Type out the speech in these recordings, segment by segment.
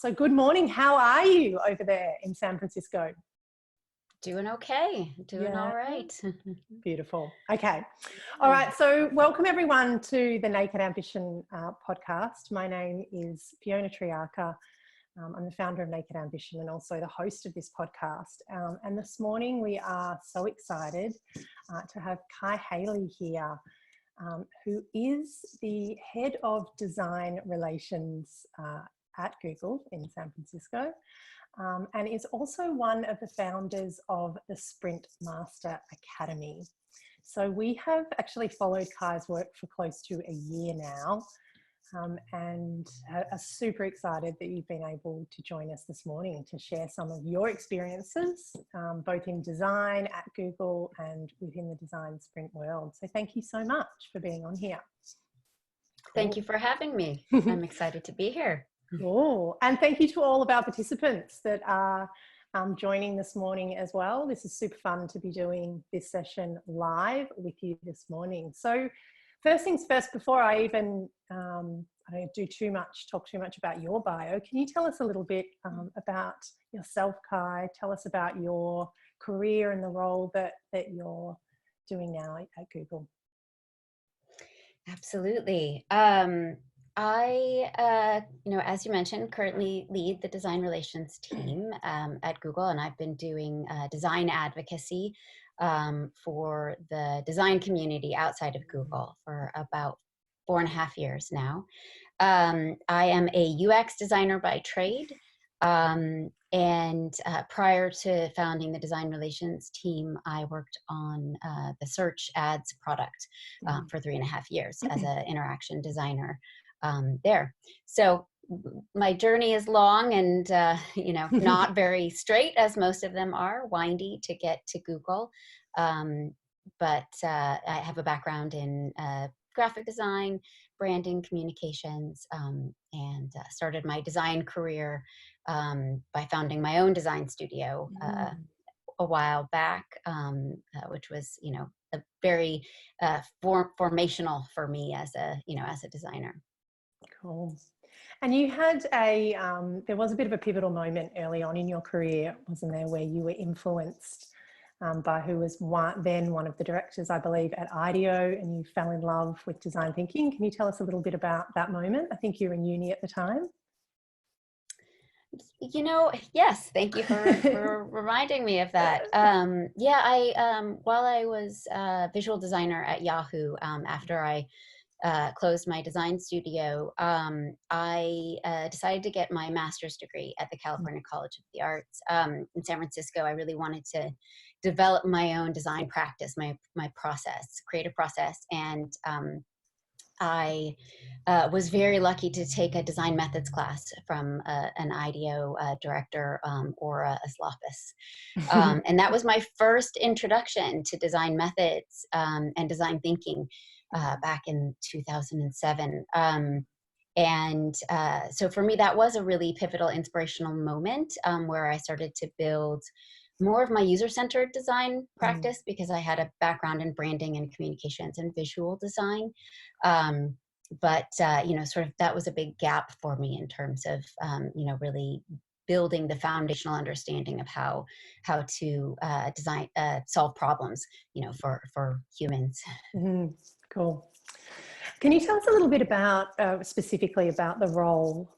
So good morning. How are you over there in San Francisco? Doing okay. Doing all right. Beautiful. Okay. All right. So welcome everyone to the Naked Ambition podcast. My name is Fiona Triarca. I'm the founder of Naked Ambition and also the host of this podcast. And this morning we are so excited to have Kai Haley here, who is the head of design relations at Google in San Francisco. And is also one of the founders of the Sprint Master Academy. So we have actually followed Kai's work for close to a year now, and are super excited that you've been able to join us this morning to share some of your experiences, both in design at Google and within the design sprint world. So thank you so much for being on here. Thank you for having me. I'm excited to be here. Cool. And thank you to all of our participants that are joining this morning as well. This is super fun to be doing this session live with you this morning. So first things first, before I even talk too much about your bio, can you tell us a little bit about yourself, Kai? Tell us about your career and the role that you're doing now at Google. Absolutely. I, as you mentioned, currently lead the design relations team at Google, and I've been doing design advocacy for the design community outside of Google for about 4.5 years now. I am a UX designer by trade, and prior to founding the design relations team, I worked on the search ads product for 3.5 years as an interaction designer there. So my journey is long and, not very straight, as most of them are, windy to get to Google. But I have a background in graphic design, branding, communications, and started my design career by founding my own design studio a while back, which was, a very formational for me as a designer. Cool. And you had there was a bit of a pivotal moment early on in your career, wasn't there, where you were influenced by who was then one of the directors, I believe, at IDEO, and you fell in love with design thinking. Can you tell us a little bit about that moment? I think you were in uni at the time. Yes, thank you for reminding me of that. While I was a visual designer at Yahoo, after I closed my design studio, I decided to get my master's degree at the California College of the Arts in San Francisco. I really wanted to develop my own design practice, my process, creative process, and I was very lucky to take a design methods class from an IDEO director, Aura Aslapis. And that was my first introduction to design methods and design thinking back in 2007. So for me, that was a really pivotal, inspirational moment where I started to build more of my user-centered design practice because I had a background in branding and communications and visual design. But sort of that was a big gap for me in terms of, really building the foundational understanding of how to design, solve problems, for humans. Cool. Can you tell us a little bit about, specifically about the role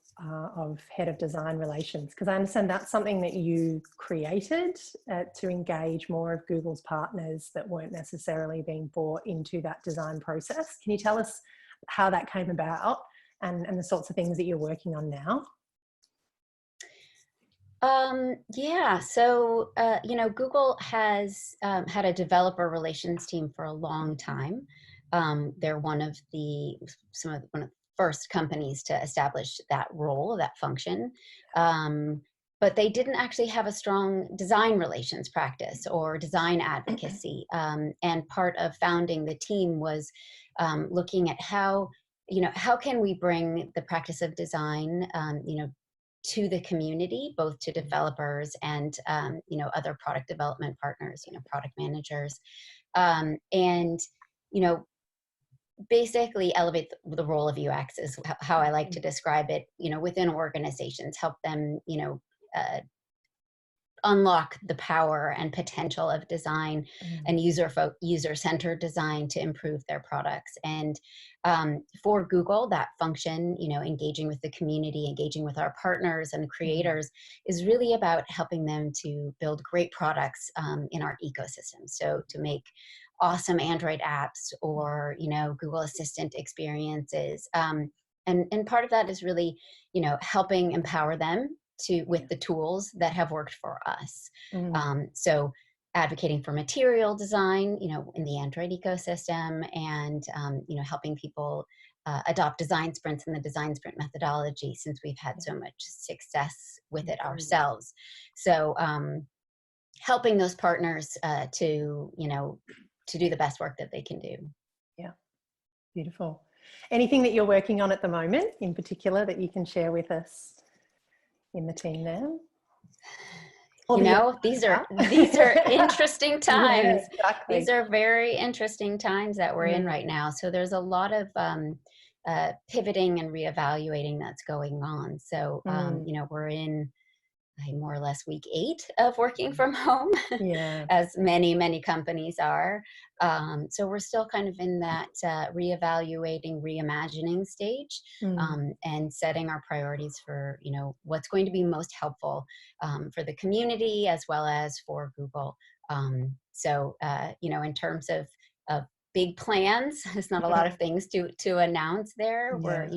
of head of design relations? Because I understand that's something that you created to engage more of Google's partners that weren't necessarily being brought into that design process. Can you tell us how that came about and the sorts of things that you're working on now? So, Google has had a developer relations team for a long time. They're one of the first companies to establish that role, that function. But they didn't actually have a strong design relations practice or design advocacy. And part of founding the team was looking at how can we bring the practice of design, to the community, both to developers and, other product development partners, product managers. basically elevate the role of UX is how I like to describe it, within organizations, help them, unlock the power and potential of design and user-centered design to improve their products. And for Google, that function, engaging with the community, engaging with our partners and creators, is really about helping them to build great products in our ecosystem. So to make awesome Android apps or Google Assistant experiences, and part of that is really helping empower them with the tools that have worked for us. So advocating for material design, in the Android ecosystem, and helping people adopt design sprints and the design sprint methodology, since we've had so much success with it ourselves. So helping those partners to do the best work that they can do. Yeah, beautiful. Anything that you're working on at the moment in particular that you can share with us in the team there? These are interesting times. Yeah, exactly. These are very interesting times that we're in right now. So there's a lot of pivoting and reevaluating that's going on. So we're in more or less week 8 of working from home, as many companies are. So we're still kind of in that reevaluating, reimagining stage, and setting our priorities for what's going to be most helpful for the community as well as for Google. So in terms of big plans, there's not a lot of things to announce there. We're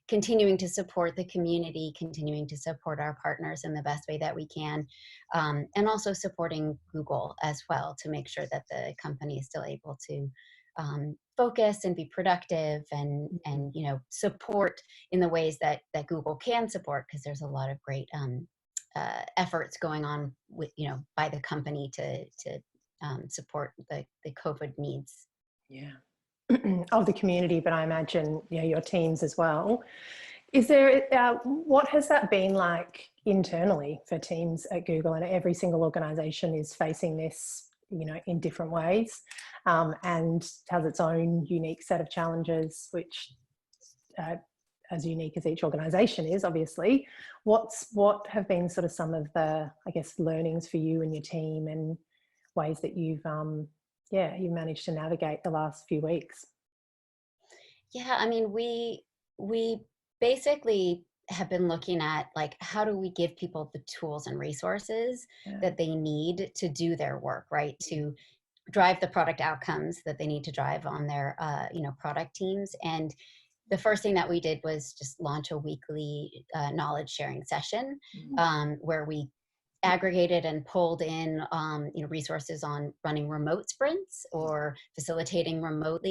continuing to support the community, continuing to support our partners in the best way that we can, and also supporting Google as well to make sure that the company is still able to focus and be productive and support in the ways that Google can support, because there's a lot of great efforts going on with by the company to support the COVID needs. Of the community, but I imagine your teams as well. Is there what has that been like internally for teams at Google? And every single organization is facing this in different ways, and has its own unique set of challenges, which as unique as each organization is, obviously. What have been sort of some of the, I guess, learnings for you and your team, and ways that you've you managed to navigate the last few weeks? Yeah, I mean, we basically have been looking at, like, how do we give people the tools and resources that they need to do their work, right? To drive the product outcomes that they need to drive on their product teams. And the first thing that we did was just launch a weekly knowledge sharing session, where we aggregated and pulled in resources on running remote sprints or facilitating remote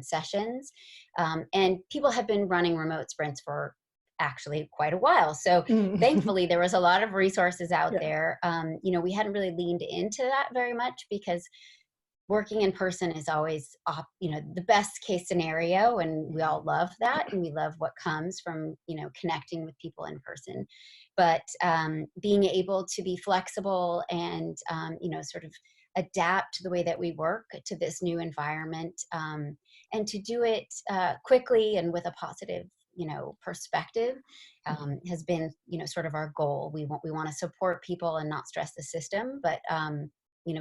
sessions. And people have been running remote sprints for actually quite a while. So thankfully there was a lot of resources out there. We hadn't really leaned into that very much, because working in person is always, the best case scenario, and we all love that, and we love what comes from, connecting with people in person. But being able to be flexible and, sort of adapt the way that we work to this new environment, and to do it quickly and with a positive, perspective, has been, sort of our goal. We want to support people and not stress the system, but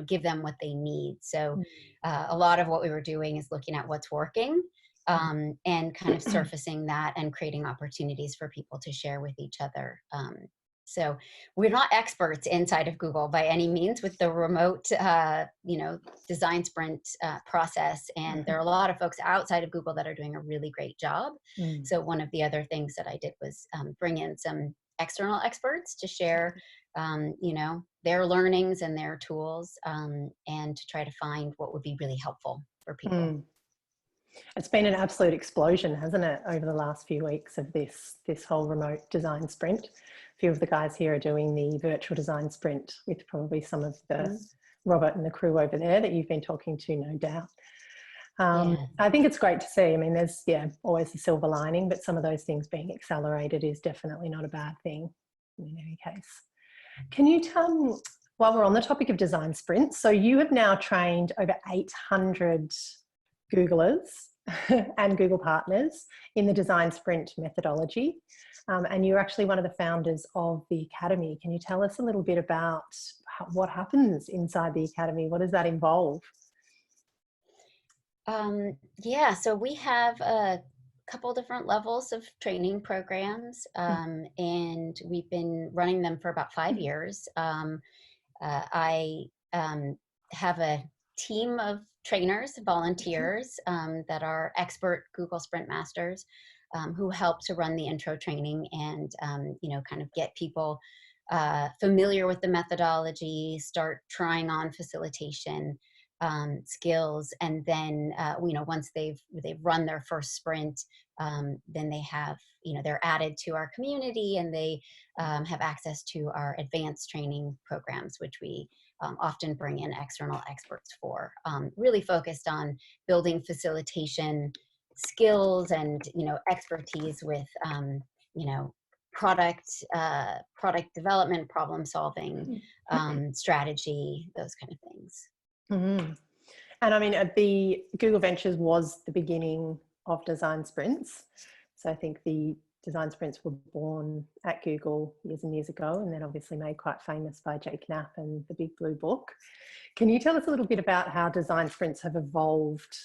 give them what they need. So a lot of what we were doing is looking at what's working, and kind of surfacing that and creating opportunities for people to share with each other. So we're not experts inside of Google by any means with the remote, design sprint process. And there are a lot of folks outside of Google that are doing a really great job. So one of the other things that I did was bring in some external experts to share, their learnings and their tools, and to try to find what would be really helpful for people. It's been an absolute explosion, hasn't it, over the last few weeks of this whole remote design sprint. A few of the guys here are doing the virtual design sprint with probably some of the Robert and the crew over there that you've been talking to, no doubt. I think it's great to see. I mean, there's always the silver lining, but some of those things being accelerated is definitely not a bad thing in any case. Can you tell, while we're on the topic of design sprints, so you have now trained over 800 Googlers and Google partners in the design sprint methodology. And you're actually one of the founders of the Academy. Can you tell us a little bit about what happens inside the Academy? What does that involve? Yeah, so we have a couple different levels of training programs, and we've been running them for about 5 years. I have a team of trainers, volunteers that are expert Google Sprint Masters who help to run the intro training and, kind of get people familiar with the methodology, start trying on facilitation skills, and then once they've run their first sprint, then they have they're added to our community, and they have access to our advanced training programs, which we often bring in external experts for, really focused on building facilitation skills and expertise with product development, problem solving, strategy, those kind of things. Mm-hmm. And I mean, the Google Ventures was the beginning of design sprints. So I think the design sprints were born at Google years and years ago, and then obviously made quite famous by Jake Knapp and the Big Blue Book. Can you tell us a little bit about how design sprints have evolved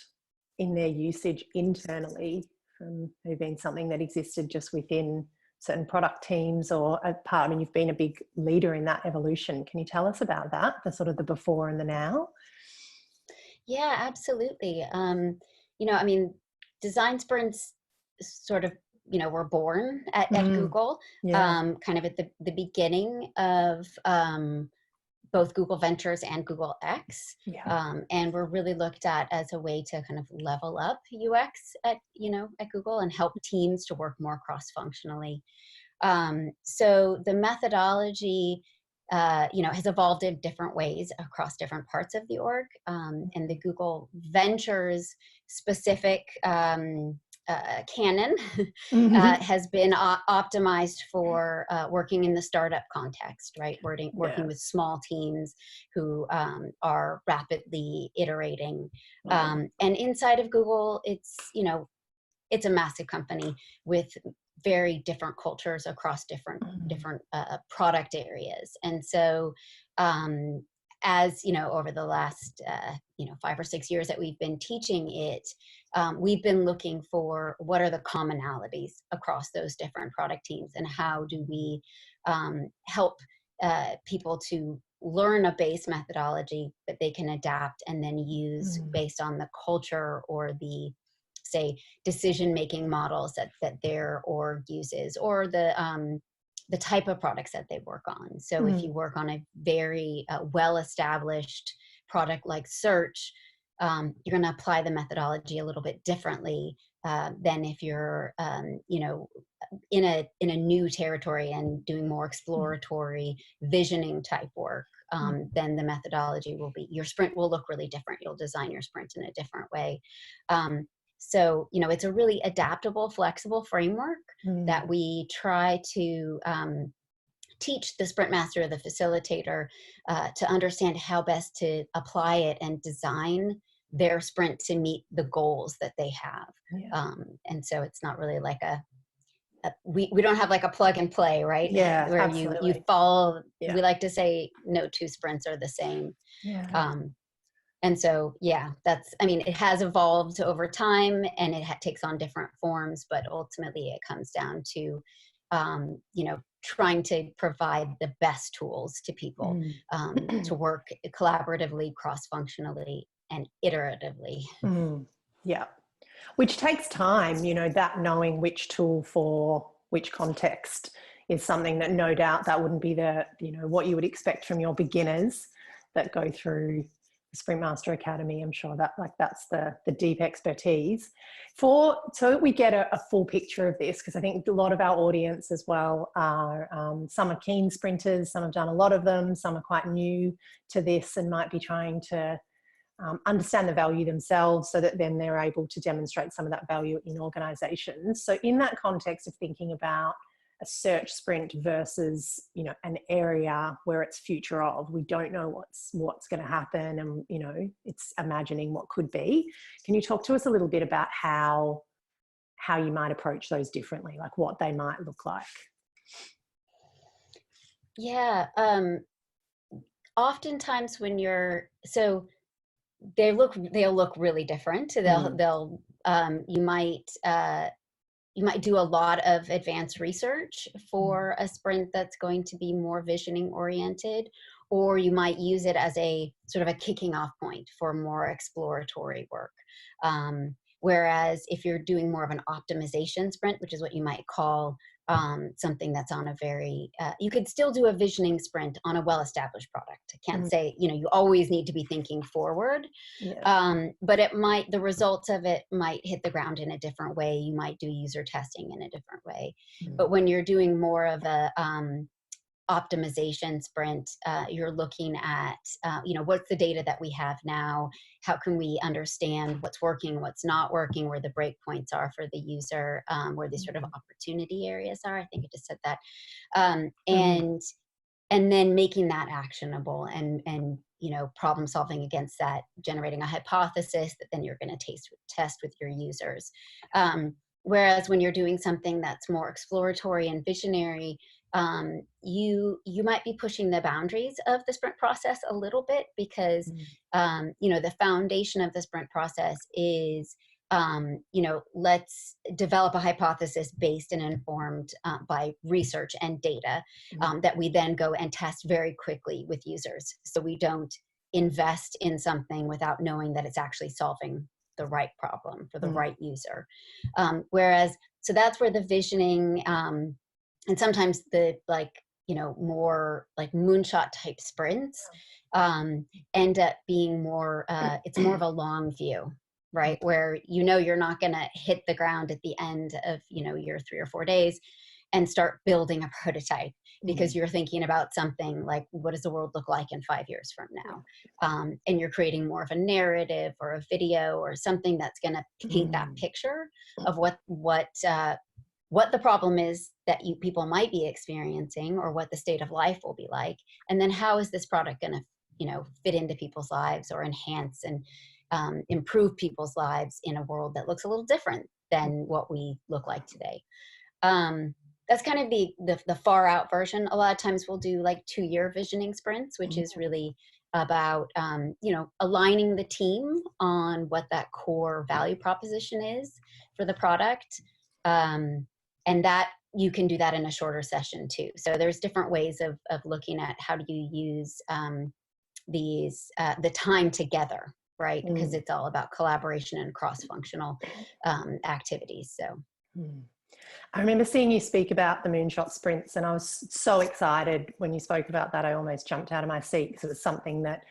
in their usage internally, from maybe being something that existed just within certain product teams or a part? I mean, you've been a big leader in that evolution. Can you tell us about that, the sort of the before and the now? Yeah, absolutely. Design sprints sort of, were born at Google, Yeah. kind of at the beginning of both Google Ventures and Google X. Yeah. And were really looked at as a way to kind of level up UX at Google and help teams to work more cross-functionally. So the methodology has evolved in different ways across different parts of the org. And the Google Ventures specific canon has been optimized for working in the startup context, right? Working with small teams who are rapidly iterating. And inside of Google, it's a massive company with very different cultures across different product areas. And so as over the last 5 or 6 years that we've been teaching it, we've been looking for what are the commonalities across those different product teams, and how do we help people to learn a base methodology that they can adapt and then use based on the culture or the, say, decision-making models that their org uses, or the type of products that they work on. So if you work on a very well-established product like search, you're going to apply the methodology a little bit differently than if you're in a new territory and doing more exploratory visioning type work. Then the methodology will be, your sprint will look really different. You'll design your sprint in a different way. So, it's a really adaptable, flexible framework that we try to teach the sprint master or the facilitator to understand how best to apply it and design their sprint to meet the goals that they have. Yeah. And so it's not really like we don't have like a plug and play, right? Yeah, where absolutely. you follow, we like to say no two sprints are the same. Yeah. And so, it has evolved over time, and it takes on different forms, but ultimately it comes down to, trying to provide the best tools to people to work collaboratively, cross-functionally, and iteratively. Yeah. Which takes time, that knowing which tool for which context is something that no doubt that wouldn't be what you would expect from your beginners that go through the Sprint Master Academy. I'm sure that's the deep expertise so that we get a full picture of this, because I think a lot of our audience as well are some are keen sprinters, some have done a lot of them, some are quite new to this and might be trying to understand the value themselves, so that then they're able to demonstrate some of that value in organizations. So in that context of thinking about a search sprint versus, an area where it's future of. We don't know what's going to happen, and, it's imagining what could be. Can you talk to us a little bit about how you might approach those differently, like what they might look like? Yeah. Oftentimes when they'll look really different. You might do a lot of advanced research for a sprint that's going to be more visioning oriented, or you might use it as a sort of a kicking off point for more exploratory work. Whereas if you're doing more of an optimization sprint, which is what you might call something that's on a very, you could still do a visioning sprint on a well-established product. I can't say, you always need to be thinking forward, but the results of it might hit the ground in a different way. You might do user testing in a different way. But when you're doing more of a optimization sprint, you're looking at, what's the data that we have now? How can we understand what's working, what's not working, where the breakpoints are for the user, where the sort of opportunity areas are? I think I just said that. And then making that actionable and problem solving against that, generating a hypothesis that then you're going to test with your users. Whereas when you're doing something that's more exploratory and visionary, you might be pushing the boundaries of the sprint process a little bit, because the foundation of the sprint process is let's develop a hypothesis based and informed by research and data that we then go and test very quickly with users. So we don't invest in something without knowing that it's actually solving the right problem for the right user. So that's where the visioning and sometimes the more like moonshot type sprints end up being more, it's more of a long view, right? Where you're not going to hit the ground at the end of your 3 or 4 days and start building a prototype, because you're thinking about something like, what does the world look like in 5 years from now? And you're creating more of a narrative or a video or something that's going to paint that picture of what the problem is that people might be experiencing, or what the state of life will be like, and then how is this product going to fit into people's lives, or enhance and improve people's lives in a world that looks a little different than what we look like today. That's kind of the far out version. A lot of times we'll do like 2-year visioning sprints, which is really about aligning the team on what that core value proposition is for the product. And that you can do that in a shorter session too. So there's different ways of looking at how do you use the time together, right? Because it's all about collaboration and cross-functional activities. So. I remember seeing you speak about the moonshot sprints, and I was so excited when you spoke about that. I almost jumped out of my seat, because it was something that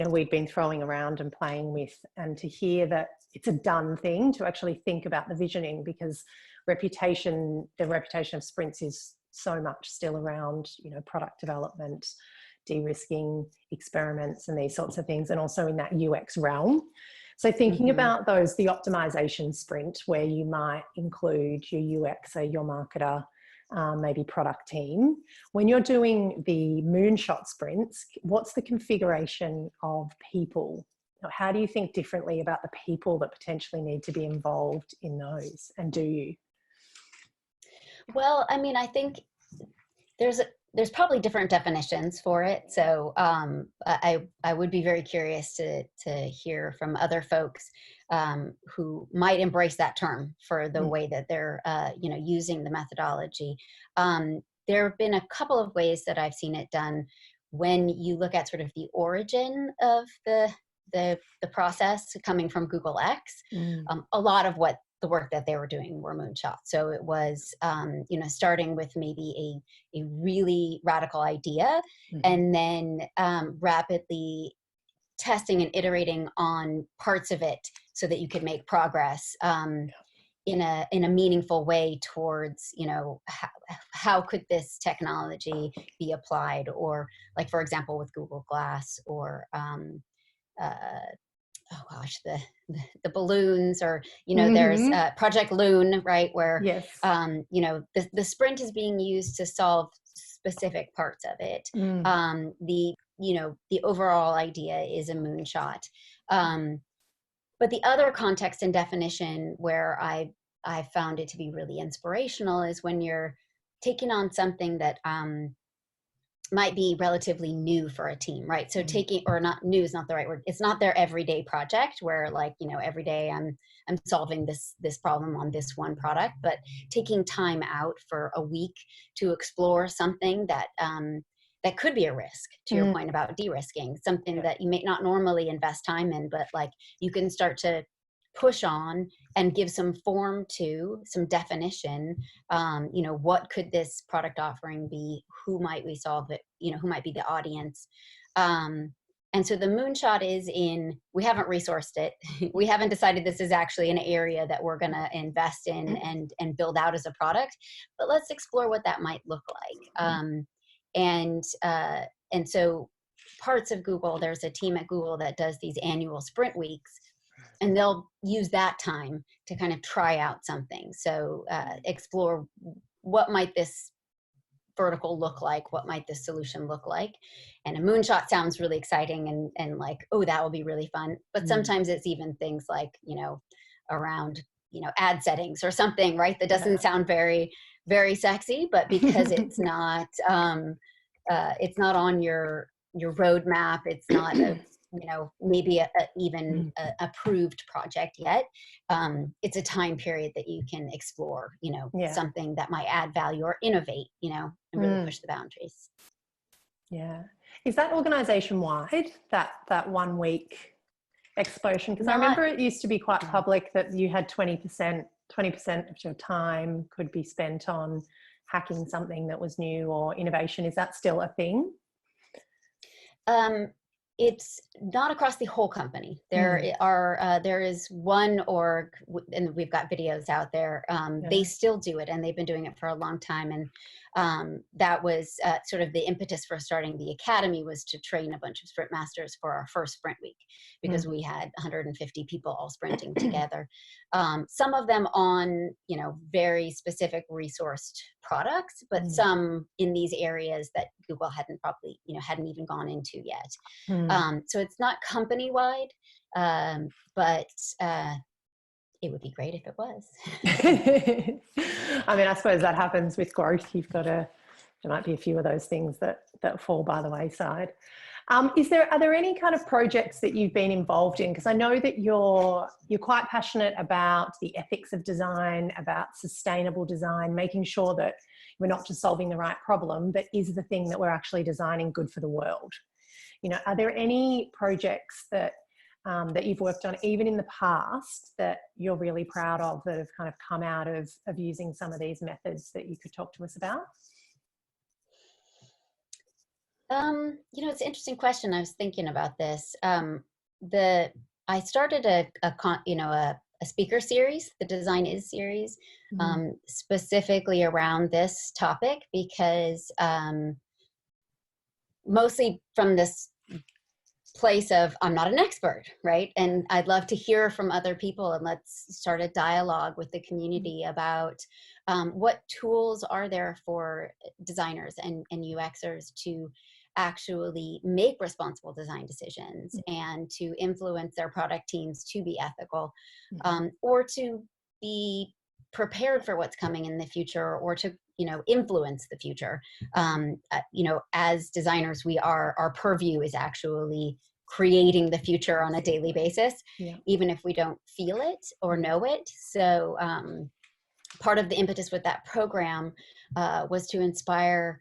we'd been throwing around and playing with, and to hear that it's a done thing to actually think about the visioning, because the reputation of sprints is so much still around product development, de-risking, experiments, and these sorts of things, and also in that UX realm. So thinking about the optimization sprint, where you might include your UX, so your marketer, maybe product team. When you're doing the moonshot sprints, what's the configuration of people? How do you think differently about the people that potentially need to be involved in those? And do you? Well, I mean, I think there's probably different definitions for it. So I would be very curious to hear from other folks who might embrace that term for the way that they're using the methodology. There have been a couple of ways that I've seen it done. When you look at sort of the origin of the process coming from Google X, a lot of what the work that they were doing were moonshots. So it was, starting with maybe a really radical idea, and then rapidly testing and iterating on parts of it so that you could make progress in a meaningful way towards, how could this technology be applied, or like, for example, with Google Glass, or oh gosh, the balloons, or, there's Mm-hmm. Project Loon, right? Where, Yes. the sprint is being used to solve specific parts of it. Mm. The overall idea is a moonshot. But the other context and definition where I found it to be really inspirational is when you're taking on something that might be relatively new for a team, right? So taking, or not, new is not the right word. It's not their everyday project where, like, every day I'm solving this problem on this one product, but taking time out for a week to explore something that that could be a risk, to your point about de-risking, something that you may not normally invest time in, but like you can start to push on and give some form to, some definition. What could this product offering be? Who might we solve it? Who might be the audience? And so the moonshot is in, we haven't resourced it. We haven't decided this is actually an area that we're going to invest in and build out as a product, but let's explore what that might look like. And so parts of Google, there's a team at Google that does these annual sprint weeks, and they'll use that time to kind of try out something. So explore, what might this vertical look like? What might this solution look like? And a moonshot sounds really exciting and like, oh, that will be really fun. But sometimes it's even things like, around, ad settings or something, right? That doesn't sound very, very sexy, but because it's not on your roadmap, it's not a, maybe even a approved project yet. It's a time period that you can explore, something that might add value or innovate, and really push the boundaries. Yeah. Is that organization wide, that 1 week explosion? Because I remember it used to be quite public that you had 20% of your time could be spent on hacking something that was new or innovation. Is that still a thing? It's not across the whole company. There is one org, and we've got videos out there. They still do it, and they've been doing it for a long time. And that was sort of the impetus for starting the academy, was to train a bunch of sprint masters for our first sprint week, because we had 150 people all sprinting together. Some of them on, very specific resourced products, but some in these areas that Google hadn't even gone into yet. So it's not company wide, but it would be great if it was. I mean, I suppose that happens with growth. There might be a few of those things that fall by the wayside. Are there any kind of projects that you've been involved in? Because I know that you're quite passionate about the ethics of design, about sustainable design, making sure that we're not just solving the right problem, but is the thing that we're actually designing good for the world? Are there any projects that you've worked on, even in the past, that you're really proud of, that have kind of come out of using some of these methods, that you could talk to us about? It's an interesting question. I was thinking about this. I started a speaker series, the Design Is series, specifically around this topic, because mostly from this place of, I'm not an expert, right? And I'd love to hear from other people, and let's start a dialogue with the community about what tools are there for designers and UXers to actually make responsible design decisions and to influence their product teams to be ethical, or to be prepared for what's coming in the future, or to influence the future. As designers, our purview is actually creating the future on a daily basis, even if we don't feel it or know it. So part of the impetus with that program was to inspire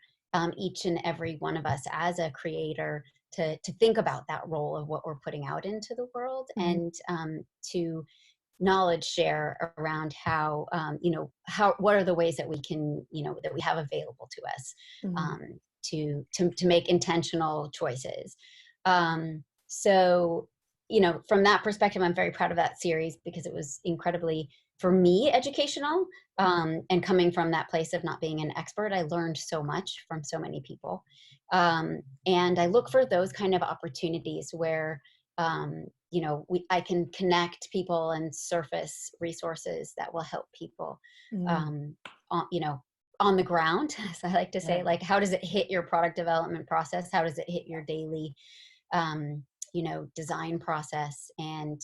each and every one of us as a creator to think about that role of what we're putting out into the world, and to knowledge share around how what are the ways that we can, that we have available to us, to make intentional choices. So from that perspective, I'm very proud of that series, because it was incredibly, for me, educational, and coming from that place of not being an expert, I learned so much from so many people, and I look for those kind of opportunities where I can connect people and surface resources that will help people, on the ground, as I like to say. Like, how does it hit your product development process? How does it hit your daily, design process? And,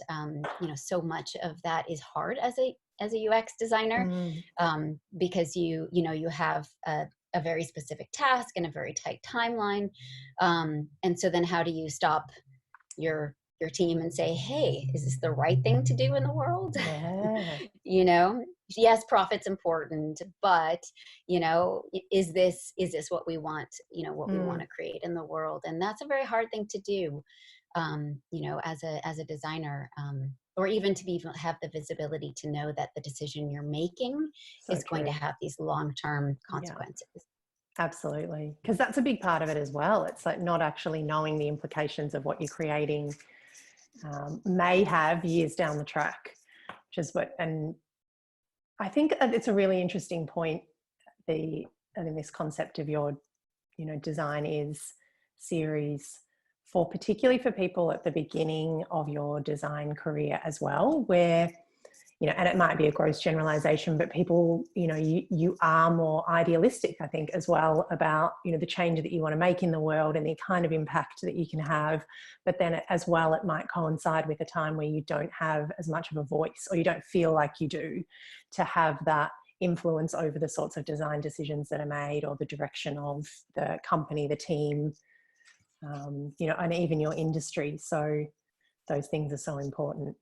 so much of that is hard as a UX designer, because you have a very specific task and a very tight timeline. And so then how do you stop your team and say, hey, is this the right thing to do in the world? Yes, profit's important, but is this what we want, what we want to create in the world? And that's a very hard thing to do, as a designer, or even to have the visibility to know that the decision you're making is going to have these long-term consequences. Absolutely. Because that's a big part of it as well. It's like not actually knowing the implications of what you're creating may have years down the track, and I think it's a really interesting point, this concept of your, design is series, particularly for people at the beginning of your design career as well, where, and it might be a gross generalization, but people, you are more idealistic, I think, as well about, the change that you want to make in the world and the kind of impact that you can have. But then as well, it might coincide with a time where you don't have as much of a voice, or you don't feel like you do, to have that influence over the sorts of design decisions that are made, or the direction of the company, the team, and even your industry. So those things are so important.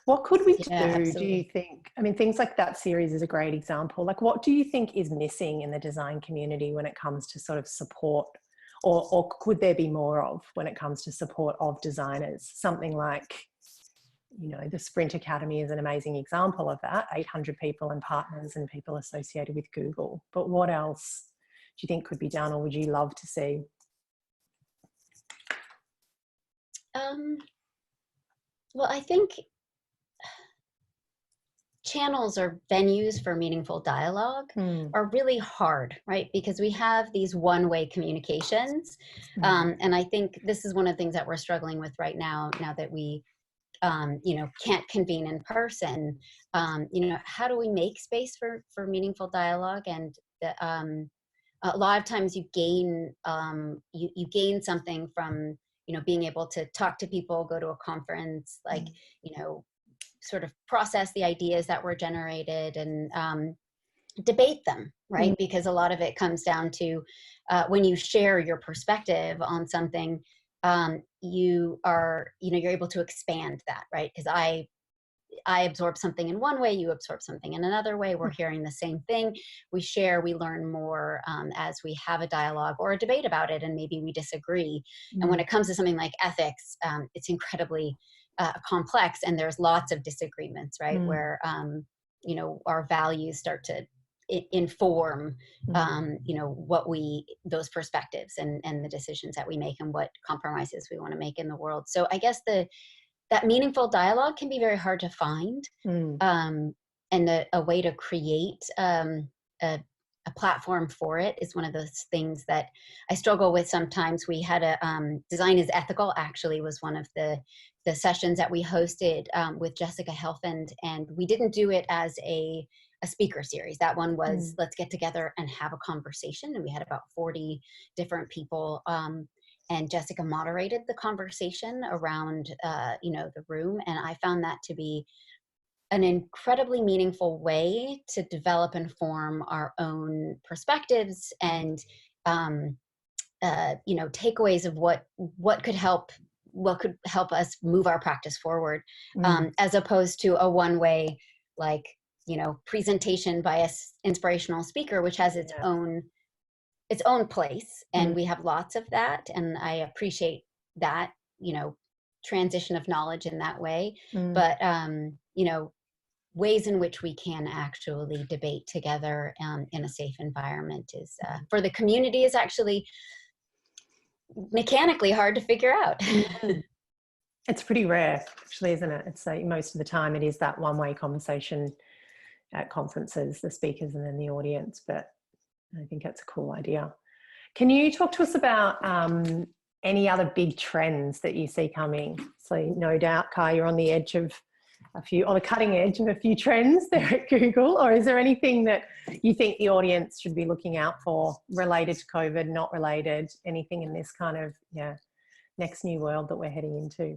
What could we do, absolutely. do you think? I mean, things like that series is a great example. Like, what do you think is missing in the design community when it comes to sort of support, or could there be more of when it comes to support of designers? Something like, the Sprint Academy is an amazing example of that, 800 people and partners and people associated with Google. But what else do you think could be done, or would you love to see? Well, I think channels or venues for meaningful dialogue are really hard, right? Because we have these one-way communications. And I think this is one of the things that we're struggling with right now that we, can't convene in person. How do we make space for meaningful dialogue? And a lot of times you gain, you gain something from, being able to talk to people, go to a conference, like, sort of process the ideas that were generated and debate them, right? Because a lot of it comes down to when you share your perspective on something, you're able to expand that, right? Because I absorb something in one way, you absorb something in another way. We're hearing the same thing. We share, we learn more as we have a dialogue or a debate about it, and maybe we disagree. And when it comes to something like ethics, it's incredibly complex, and there's lots of disagreements, right? Where, our values start to inform, those perspectives and the decisions that we make and what compromises we want to make in the world. So I guess that meaningful dialogue can be very hard to find. And a way to create a platform for it is one of those things that I struggle with sometimes. We had Design is Ethical, actually, was one of the sessions that we hosted with Jessica Helfand, and we didn't do it as a speaker series. That one was let's get together and have a conversation, and we had about 40 different people, and Jessica moderated the conversation around the room, and I found that to be an incredibly meaningful way to develop and form our own perspectives and takeaways of what could help us move our practice forward, as opposed to a one-way, like, presentation by an inspirational speaker, which has its own place. And we have lots of that. And I appreciate that, transition of knowledge in that way. But, ways in which we can actually debate together in a safe environment is, for the community, is actually mechanically hard to figure out. It's pretty rare, actually, isn't it? It's like most of the time it is that one-way conversation at conferences, the speakers and then the audience. But I think that's a cool idea. Can you talk to us about any other big trends that you see coming? So no doubt, Kai, you're on the edge of on the cutting edge of a few trends there at Google, or is there anything that you think the audience should be looking out for related to COVID, not related, anything in this kind of, next new world that we're heading into?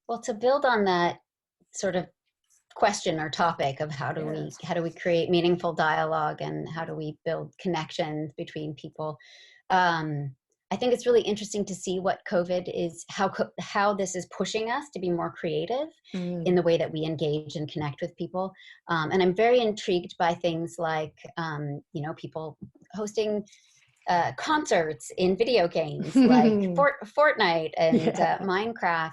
Well, to build on that sort of question or topic of how do we create meaningful dialogue and how do we build connections between people, I think it's really interesting to see what COVID is, how this is pushing us to be more creative in the way that we engage and connect with people. And I'm very intrigued by things like, people hosting concerts in video games like Fortnite and Minecraft.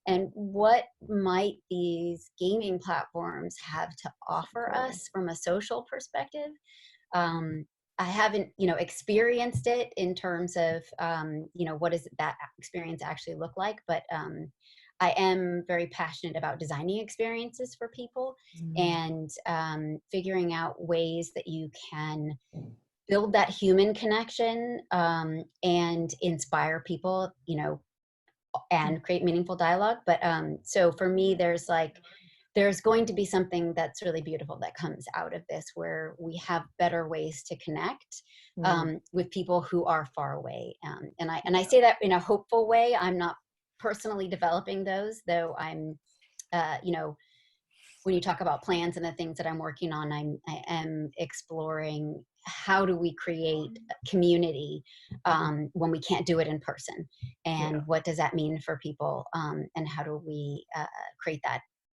And what might these gaming platforms have to offer us from a social perspective? I haven't, experienced it in terms of, what does that experience actually look like? But I am very passionate about designing experiences for people and figuring out ways that you can build that human connection and inspire people, and create meaningful dialogue. But so for me, there's going to be something that's really beautiful that comes out of this, where we have better ways to connect with people who are far away. And I say that in a hopeful way. I'm not personally developing those, though I'm, when you talk about plans and the things that I'm working on, I am exploring how do we create community when we can't do it in person, and what does that mean for people, and how do we create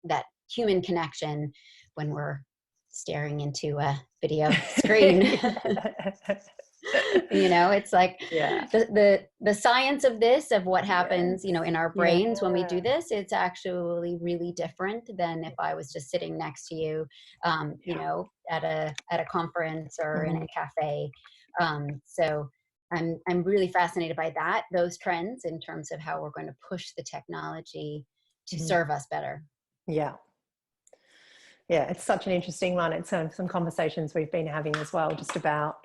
that human connection when we're staring into a video screen. It's like the science of this, of what happens, in our brains when we do this, it's actually really different than if I was just sitting next to you, at a conference or in a cafe. So I'm really fascinated by those trends in terms of how we're going to push the technology to serve us better. Yeah, it's such an interesting one. It's some conversations we've been having as well, just about,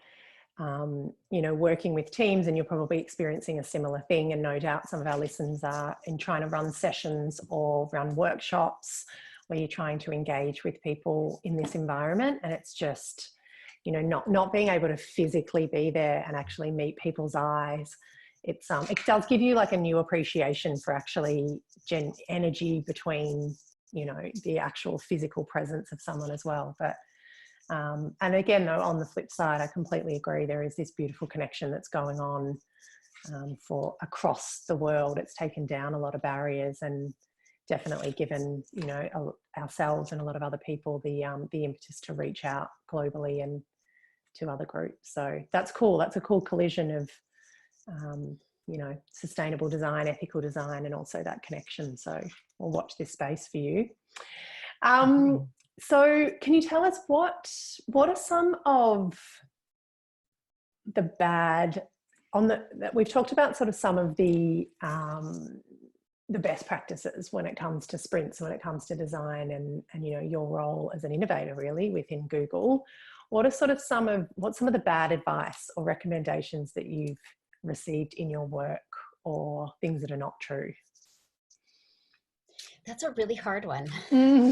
working with teams, and you're probably experiencing a similar thing. And no doubt some of our listeners are in trying to run sessions or run workshops where you're trying to engage with people in this environment. And it's just, not being able to physically be there and actually meet people's eyes. It does give you like a new appreciation for actually energy between, the actual physical presence of someone as well. But and again, though, on the flip side, I completely agree. There is this beautiful connection that's going on for across the world. It's taken down a lot of barriers and definitely given, ourselves and a lot of other people the impetus to reach out globally and to other groups. So that's cool. That's a cool collision of, sustainable design, ethical design, and also that connection. So we'll watch this space for you. So can you tell us what are some of the bad we've talked about sort of some of the best practices when it comes to sprints, when it comes to design and your role as an innovator really within Google. What's some of the bad advice or recommendations that you've received in your work, or things that are not true? That's a really hard one. I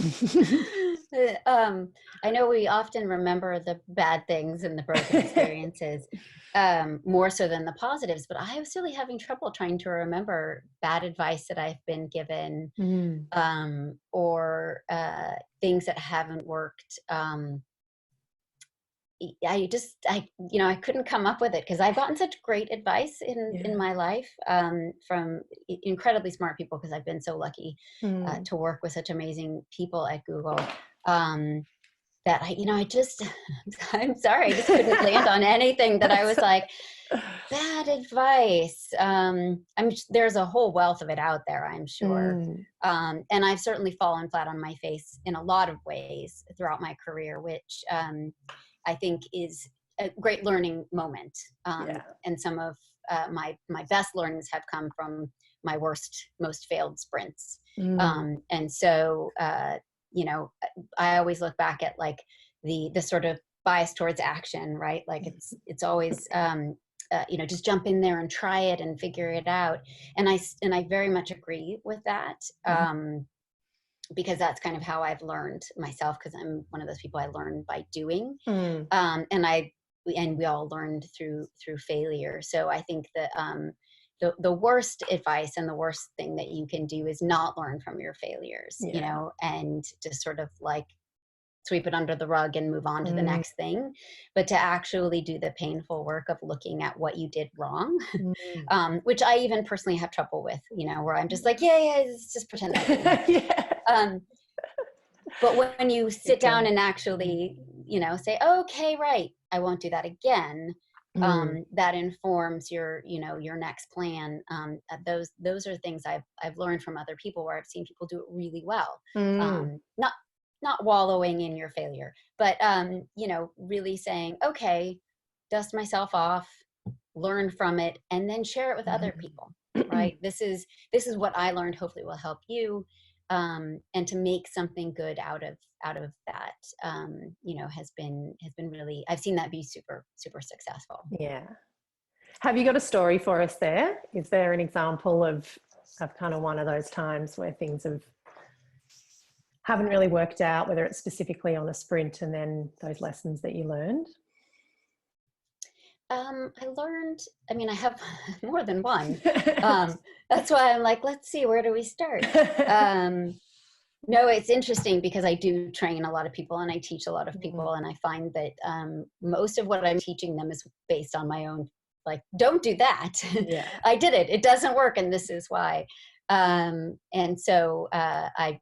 know we often remember the bad things and the broken experiences more so than the positives, but I was really having trouble trying to remember bad advice that I've been given, or things that haven't worked. I couldn't come up with it, because I've gotten such great advice in my life from incredibly smart people, because I've been so lucky to work with such amazing people at Google, that I'm sorry, I just couldn't land on anything that I was like, bad advice. There's a whole wealth of it out there, I'm sure. And I've certainly fallen flat on my face in a lot of ways throughout my career, which I think is a great learning moment. And some of my best learnings have come from my most failed sprints. And so, I always look back at like the sort of bias towards action, right? Like it's always just jump in there and try it and figure it out. And I very much agree with that. Because that's kind of how I've learned myself, because I'm one of those people I learn by doing. And we all learned through failure. So I think that the worst advice and the worst thing that you can do is not learn from your failures, and just sort of like sweep it under the rug and move on to the next thing, but to actually do the painful work of looking at what you did wrong, which I even personally have trouble with, where I'm just like, yeah, just pretend that didn't happen. But when you sit down and actually, say, okay, right, I won't do that again. That informs your next plan. Those are things I've learned from other people, where I've seen people do it really well. Not wallowing in your failure, but really saying, okay, dust myself off, learn from it, and then share it with other people. Right? This is what I learned. Hopefully, will help you. And to make something good out of that, has been really, I've seen that be super, super successful. Yeah. Have you got a story for us there? Is there an example of kind of one of those times where things haven't really worked out, whether it's specifically on a sprint, and then those lessons that you learned? I have more than one. That's why I'm like, let's see, where do we start? No, it's interesting because I do train a lot of people and I teach a lot of people, and I find that most of what I'm teaching them is based on my own, like, don't do that. I did it. It doesn't work, and this is why. And so I,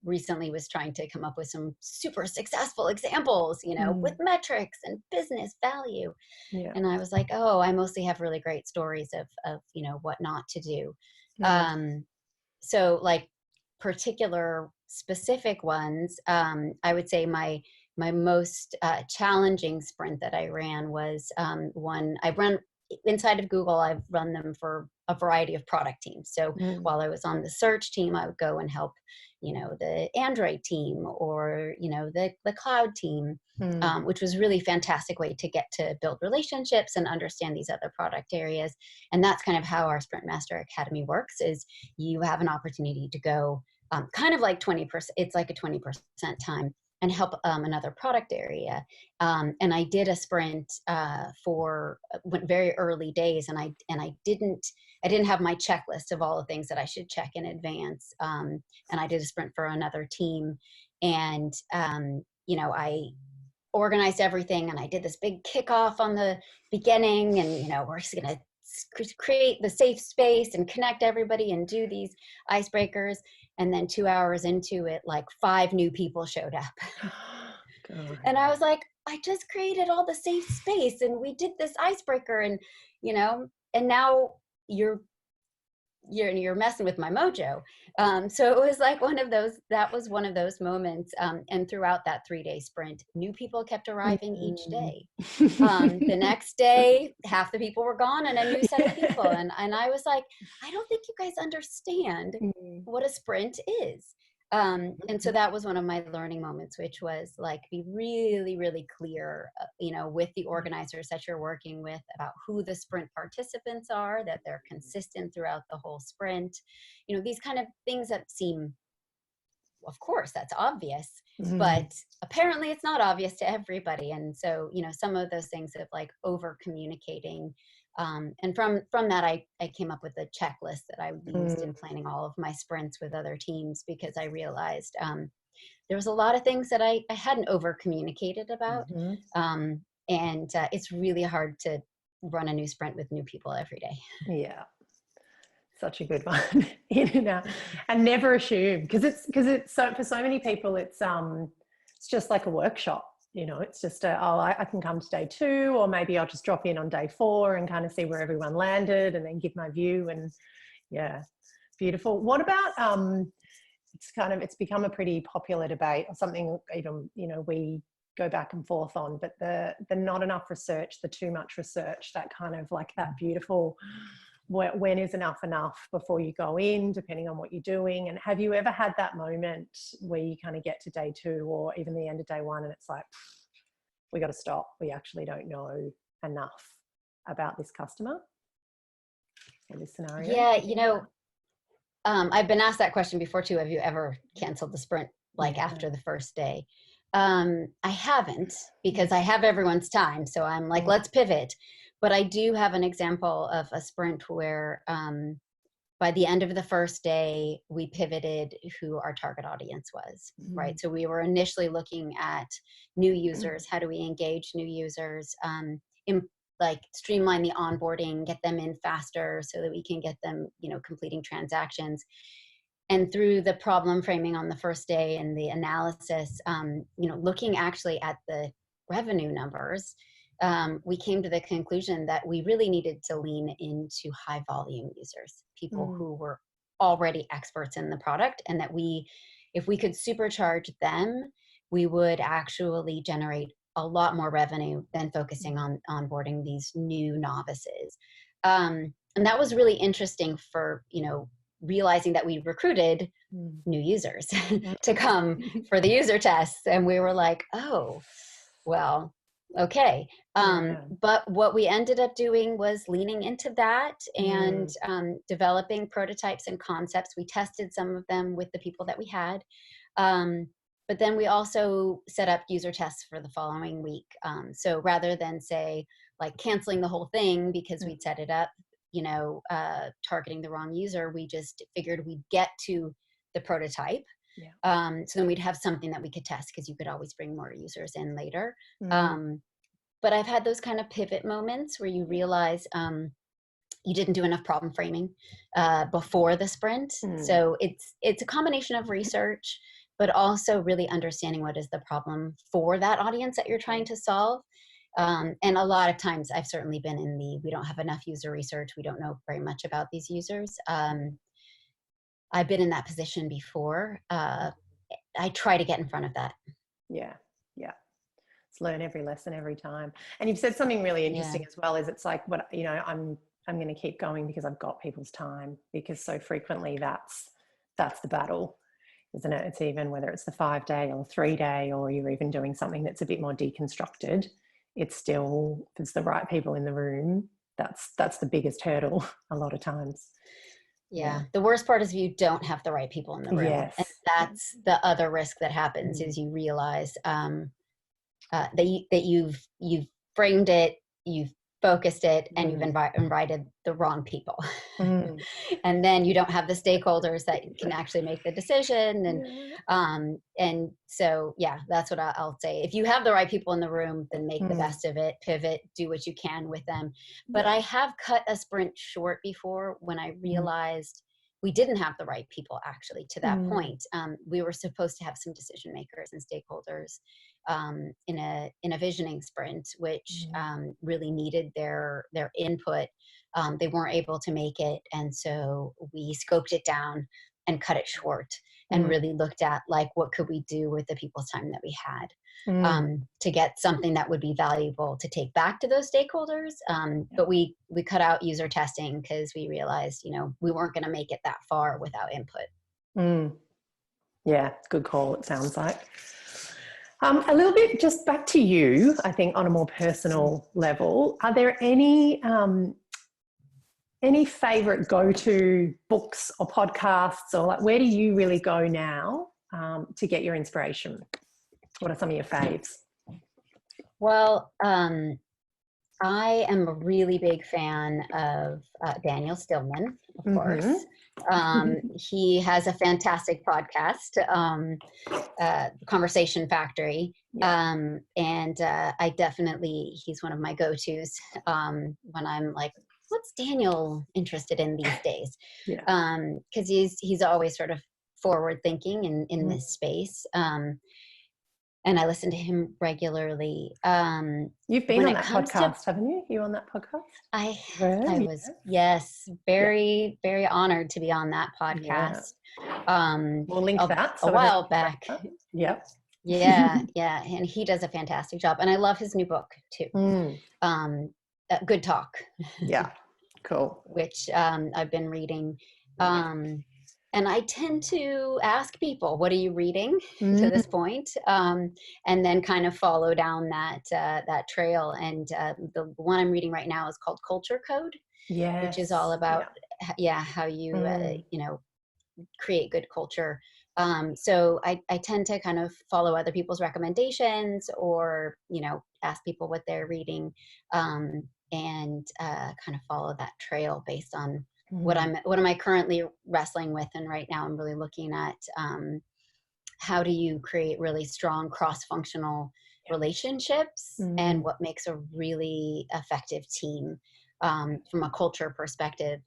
recently was trying to come up with some super successful examples, with metrics and business value. And I was like, oh, I mostly have really great stories of what not to do. So like particular specific ones, I would say my most challenging sprint that I ran was one I run inside of Google. I've run them for a variety of product teams. So while I was on the search team, I would go and help, the Android team, or, the cloud team, which was really fantastic way to get to build relationships and understand these other product areas. And that's kind of how our Sprint Master Academy works, is you have an opportunity to go kind of like 20%, it's like a 20% time, and help another product area. And I did a sprint for very early days, and I didn't have my checklist of all the things that I should check in advance. And I did a sprint for another team, and I organized everything, and I did this big kickoff on the beginning, and we're just gonna create the safe space and connect everybody and do these icebreakers. And then 2 hours into it, like 5 new people showed up. And I was like, I just created all the safe space and we did this icebreaker, and and now you're messing with my mojo. So it was like that was one of those moments. And throughout that 3-day sprint, new people kept arriving each day. The next day, half the people were gone and a new set of people. And I was like, I don't think you guys understand what a sprint is. And so that was one of my learning moments, which was like, be really, really clear, with the organizers that you're working with about who the sprint participants are, that they're consistent throughout the whole sprint. These kind of things that seem, of course, that's obvious, but apparently it's not obvious to everybody. And so, some of those things of like over communicating. And from that, I came up with a checklist that I used in planning all of my sprints with other teams, because I realized there was a lot of things that I hadn't over communicated about. And it's really hard to run a new sprint with new people every day. Yeah. Such a good one. And never assume, because it's so, for so many people, it's just like a workshop. It's just I can come to day 2, or maybe I'll just drop in on day 4 and kind of see where everyone landed and then give my view. And yeah, beautiful. What about it's become a pretty popular debate, or something even we go back and forth on, but the not enough research, the too much research, that kind of like that beautiful, when is enough before you go in, depending on what you're doing. And have you ever had that moment where you kind of get to day 2 or even the end of day 1 and it's like, we got to stop, we actually don't know enough? about this customer or this scenario? Yeah, I've been asked that question before too. Have you ever canceled the sprint after the first day? I haven't, because I have everyone's time. So I'm like, let's pivot. But I do have an example of a sprint where by the end of the first day, we pivoted who our target audience was, right? So we were initially looking at new users. How do we engage new users? Streamline the onboarding, get them in faster so that we can get them, completing transactions. And through the problem framing on the first day and the analysis, looking actually at the revenue numbers, we came to the conclusion that we really needed to lean into high volume users, people who were already experts in the product, and that if we could supercharge them, we would actually generate a lot more revenue than focusing on onboarding these new novices. And that was really interesting for, realizing that we recruited new users to come for the user tests. And we were like, oh, well, okay. But what we ended up doing was leaning into that and developing prototypes and concepts. We tested some of them with the people that we had. But then we also set up user tests for the following week. So rather than say canceling the whole thing because we'd set it up, targeting the wrong user, we just figured we'd get to the prototype. So then we'd have something that we could test, because you could always bring more users in later. But I've had those kind of pivot moments where you realize you didn't do enough problem framing before the sprint. So it's a combination of research, but also really understanding what is the problem for that audience that you're trying to solve. And a lot of times I've certainly been in we don't have enough user research. We don't know very much about these users. I've been in that position before. I try to get in front of that. Yeah. It's learn every lesson every time. And you've said something really interesting as well, is it's like, I'm going to keep going because I've got people's time, because so frequently that's the battle, isn't it? It's even whether it's the 5-day or 3-day, or you're even doing something that's a bit more deconstructed. It's still, if it's the right people in the room, that's the biggest hurdle a lot of times. Yeah. The worst part is if you don't have the right people in the room. Yes. And that's the other risk that happens, is you realize that you've framed it, you've focused it, and you've invited the wrong people. And then you don't have the stakeholders that can actually make the decision. And so, that's what I'll say. If you have the right people in the room, then make the best of it, pivot, do what you can with them. But I have cut a sprint short before when I realized we didn't have the right people actually to that point. We were supposed to have some decision makers and stakeholders in a visioning sprint, which really needed their input. They weren't able to make it, and so we scoped it down and cut it short, and really looked at what could we do with the people's time that we had to get something that would be valuable to take back to those stakeholders. But we cut out user testing because we realized we weren't going to make it that far without input. Yeah, good call, it sounds like. A little bit just back to you, I think, on a more personal level. Are there any favorite go-to books or podcasts, or where do you really go now to get your inspiration? What are some of your faves? Well, I am a really big fan of Daniel Stillman, of course. He has a fantastic podcast, Conversation Factory. And I definitely, he's one of my go-tos when I'm like, what's Daniel interested in these days? Because he's always sort of forward thinking in this space. And I listen to him regularly. You've been on that podcast, haven't you? You on that podcast? I was, yes, very, very honored to be on that podcast. We'll link that. A while back. Yep. Yeah. And he does a fantastic job. And I love his new book too. Good Talk. Yeah, cool. Which I've been reading. And And I tend to ask people, what are you reading to Mm. this point? And then kind of follow down that trail. And the one I'm reading right now is called Culture Code, which is all Yes. about, Yeah. how you, Mm. create good culture. So I tend to kind of follow other people's recommendations, or, ask people what they're reading, and kind of follow that trail based on what Mm. what am I currently wrestling with. And right now I'm really looking at, how do you create really strong cross-functional Yeah. relationships, and Mm. what makes a really effective team, from a culture perspective,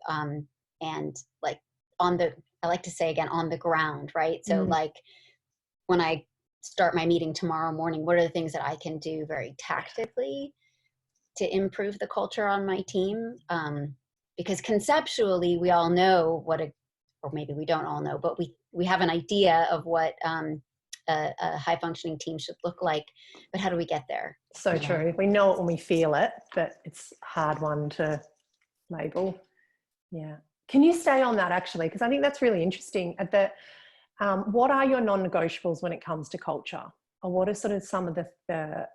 and like I like to say again, on the ground, right? So Mm. like when I start my meeting tomorrow morning, what are the things that I can do very tactically to improve the culture on my team? Because conceptually, we all know or maybe we don't all know, but we have an idea of what, a high functioning team should look like. But how do we get there? So true. We know it when we feel it, but it's a hard one to label. Yeah. Can you stay on that actually? Because I think that's really interesting. What are your non-negotiables when it comes to culture? Or what are sort of some of the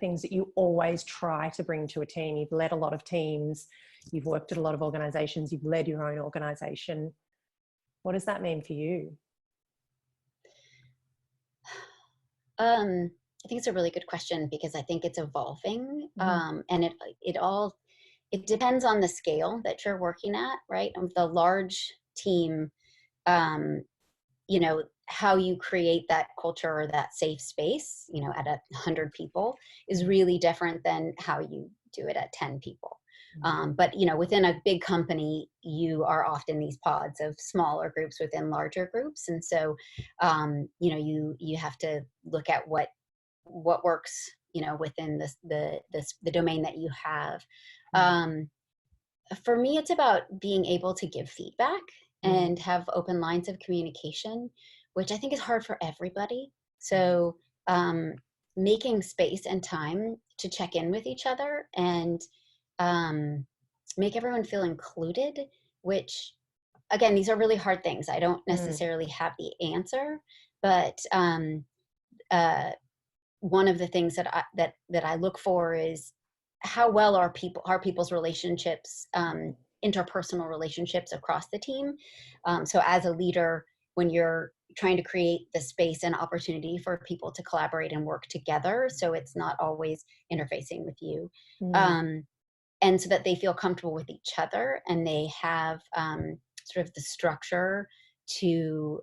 things that you always try to bring to a team? You've led a lot of teams, you've worked at a lot of organizations, you've led your own organization. What does that mean for you? I think it's a really good question, because I think it's evolving, Mm. and it depends on the scale that you're working at, right? The large team, um, how you create that culture or that safe space, at 100 people is really different than how you do it at 10 people. But within a big company, you are often these pods of smaller groups within larger groups, and so you have to look at what works, within the domain that you have. Um, for me, it's about being able to give feedback Mm. and have open lines of communication, which I think is hard for everybody. So, making space and time to check in with each other, and um, make everyone feel included, which, again, these are really hard things. I don't Mm. necessarily have the answer, but uh, one of the things that I look for is how well are people's relationships, interpersonal relationships across the team. So as a leader, when you're trying to create the space and opportunity for people to collaborate and work together, so it's not always interfacing with you, Mm. um, and so that they feel comfortable with each other, and they have, sort of the structure to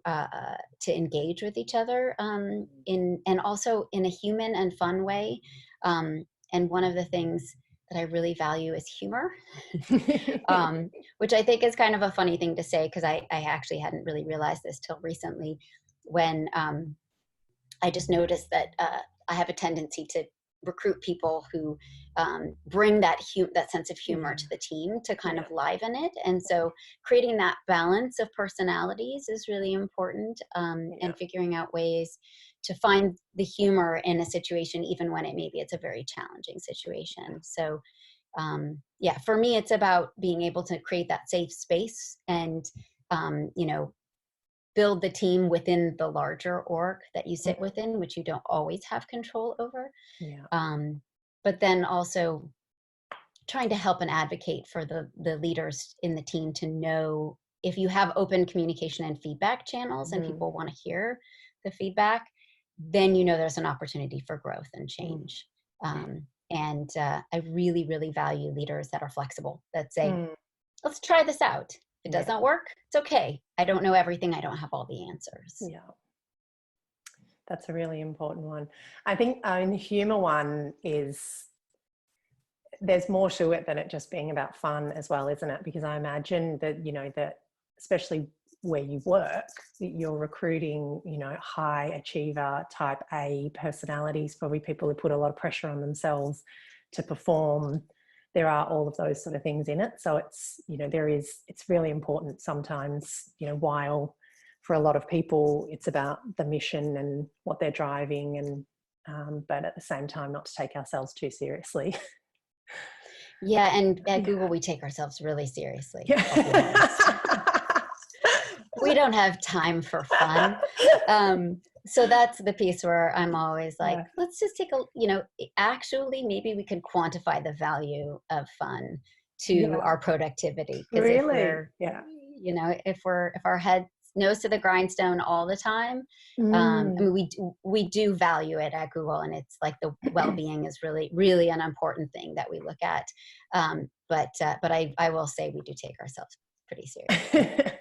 engage with each other, and also in a human and fun way. And one of the things that I really value is humor, which I think is kind of a funny thing to say, because I actually hadn't really realized this till recently, when I just noticed that I have a tendency to recruit people who, bring that sense of humor Yeah. to the team, to kind Yeah. of liven it. And so creating that balance of personalities is really important, Yeah. and figuring out ways to find the humor in a situation, even when it's a very challenging situation. So yeah, for me, it's about being able to create that safe space, and um, you know build the team within the larger org that you sit Mm. within, which you don't always have control over. Yeah. Um, but then also trying to help and advocate for the leaders in the team to know, if you have open communication and feedback channels and Mm. people want to hear the feedback, then there's an opportunity for growth and Mm. change. And I really, really value leaders that are flexible, that say, Mm. let's try this out. If it Yeah. doesn't work, it's okay. I don't know everything. I don't have all the answers. Yeah. That's a really important one. I think the humor one is, there's more to it than it just being about fun as well, isn't it? Because I imagine that, that especially where you work, you're recruiting, high achiever type A personalities, probably people who put a lot of pressure on themselves to perform. There are all of those sort of things in it. So it's, it's really important sometimes, while for a lot of people, it's about the mission and what they're driving, and but at the same time, not to take ourselves too seriously. Yeah, and at Yeah. Google, we take ourselves really seriously. Yeah. I'll be honest. we don't have time for fun. So that's the piece where I'm always like, let's just take a, actually maybe we could quantify the value of fun to our productivity. Because if we're, if our head nose to the grindstone all the time, I mean, we do value it at Google, and it's like the well-being is really, really an important thing that we look at. But I will say we do take ourselves pretty seriously.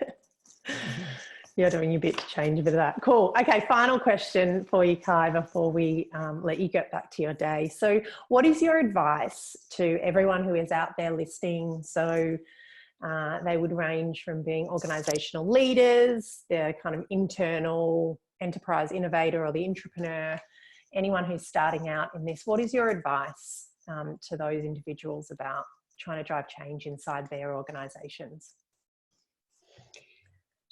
You're doing your bit to change a bit of that. Cool. Okay, final question for you, Kai, before we let you get back to your day. So what is your advice to everyone who is out there listening? So they would range from being organizational leaders, the kind of internal enterprise innovator or the entrepreneur, anyone who's starting out in this. What is your advice to those individuals about trying to drive change inside their organizations?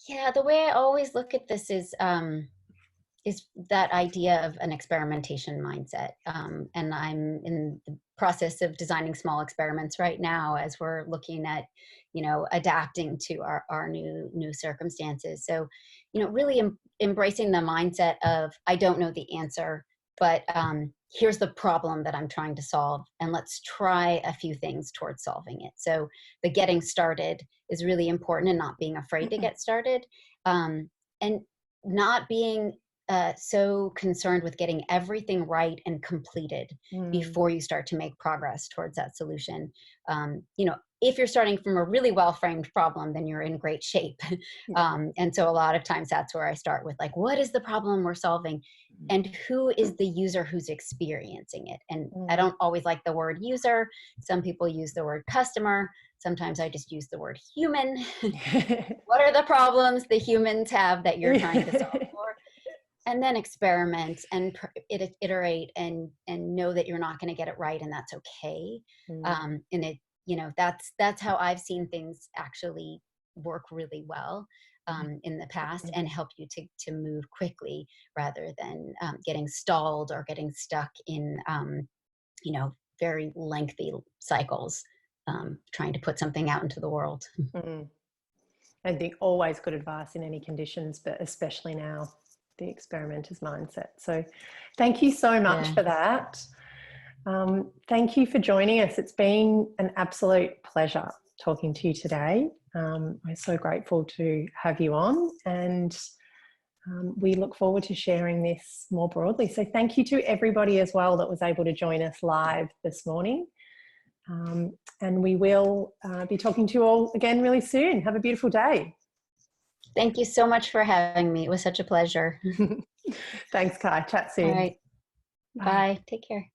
Yeah, the way I always look at this is that idea of an experimentation mindset. And I'm in the process of designing small experiments right now as we're looking at, adapting to our new circumstances. So, really embracing the mindset of, I don't know the answer, but here's the problem that I'm trying to solve, and let's try a few things towards solving it. So the getting started is really important, and not being afraid to get started, and not being so concerned with getting everything right and completed before you start to make progress towards that solution. If you're starting from a really well-framed problem, then you're in great shape. And so a lot of times that's where I start with, like, what is the problem we're solving? And who is the user who's experiencing it? And I don't always like the word user. Some people use the word customer. Sometimes I just use the word human. What are the problems the humans have that you're trying to solve for? And then experiment and iterate and know that you're not going to get it right, and that's okay. And it, that's how I've seen things actually work really well in the past, and help you to move quickly rather than getting stalled or getting stuck in very lengthy cycles, trying to put something out into the world. I think always good advice in any conditions, but especially now, the experimenter's mindset. So thank you so much for that. Thank you for joining us. It's been an absolute pleasure talking to you today. We're so grateful to have you on, and we look forward to sharing this more broadly. So thank you to everybody as well that was able to join us live this morning. And we will be talking to you all again really soon. Have a beautiful day. Thank you so much for having me. It was such a pleasure. Thanks, Kai. Chat soon. All right. Bye. Take care.